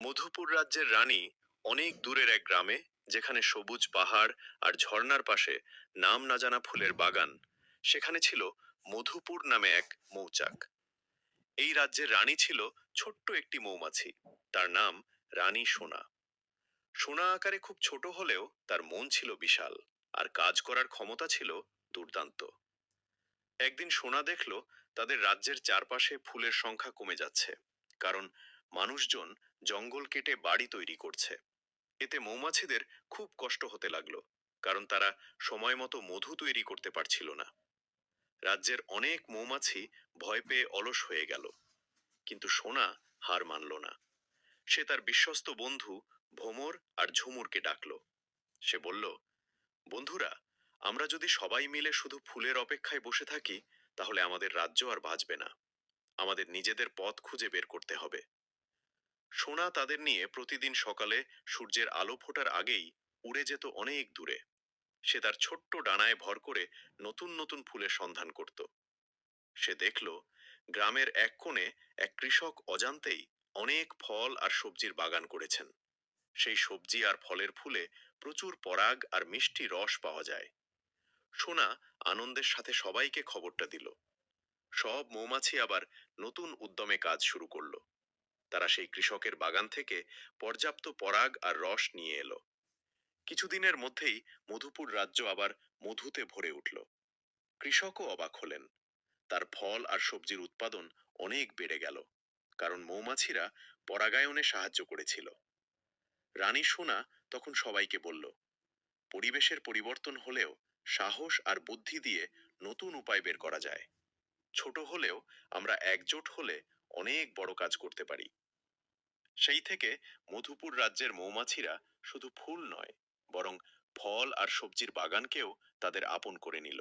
মধুপুর রাজ্যের রানী অনেক দূরের এক গ্রামে, যেখানে সবুজ পাহাড় আর ঝর্ণার পাশে নাম না জানা ফুলের বাগান, সেখানে ছিল মধুপুর নামে এক মৌচাক। এই রাজ্যের রানী ছিল ছোট্ট একটি মৌমাছি। তার নাম রানী সোনা। সোনা আকারে খুব ছোট হলেও তার মন ছিল বিশাল, আর কাজ করার ক্ষমতা ছিল দুর্দান্ত। একদিন সোনা দেখল তাদের রাজ্যের চারপাশে ফুলের সংখ্যা কমে যাচ্ছে, কারণ মানুষজন জঙ্গল কেটে বাড়ি তৈরি করছে। এতে মৌমাছিদের খুব কষ্ট হতে লাগলো, কারণ তারা সময় মতো মধু তৈরি করতে পারছিল না। রাজ্যের অনেক মৌমাছি ভয় পেয়ে অলস হয়ে গেল, কিন্তু সোনা হার মানল না। সে তার বিশ্বস্ত বন্ধু ভোমর আর ঝুমুরকে ডাকলো। সে বলল, বন্ধুরা, আমরা যদি সবাই মিলে শুধু ফুলের অপেক্ষায় বসে থাকি, তাহলে আমাদের রাজ্য আর বাঁচবে না। আমাদের নিজেদের পথ খুঁজে বের করতে হবে। সোনা তাদের নিয়ে প্রতিদিন সকালে সূর্যের আলো ফোটার আগেই উড়ে যেত অনেক দূরে। সে তার ছোট্ট ডানায় ভর করে নতুন নতুন ফুলের সন্ধান করত। সে দেখল গ্রামের এক কোণে এক কৃষক অজান্তেই অনেক ফল আর সবজির বাগান করেছেন। সেই সবজি আর ফলের ফুলে প্রচুর পরাগ আর মিষ্টি রস পাওয়া যায়। সোনা আনন্দের সাথে সবাইকে খবরটা দিল। সব মৌমাছি আবার নতুন উদ্যমে কাজ শুরু করলো। তারা সেই কৃষকের বাগান থেকে পর্যাপ্ত পরাগ আর রস নিয়ে এলো। কিছুদিনের মধ্যেই মধুপুর রাজ্য আবার মধুতে ভরে উঠল। কৃষকও অবাক হলেন। তার ফল আর সবজির উৎপাদন অনেক বেড়ে গেল, কারণ মৌমাছিরা পরাগায়নে সাহায্য করেছিল। রানী সোনা তখন সবাইকে বলল, পরিবেশের পরিবর্তন হলেও সাহস আর বুদ্ধি দিয়ে নতুন উপায় বের করা যায়। ছোট হলেও আমরা একজোট হলে অনেক বড় কাজ করতে পারি। সেই থেকে মধুপুর রাজ্যের মৌমাছিরা শুধু ফুল নয়, বরং ফল আর সবজির বাগানকেও তাদের আপন করে নিল।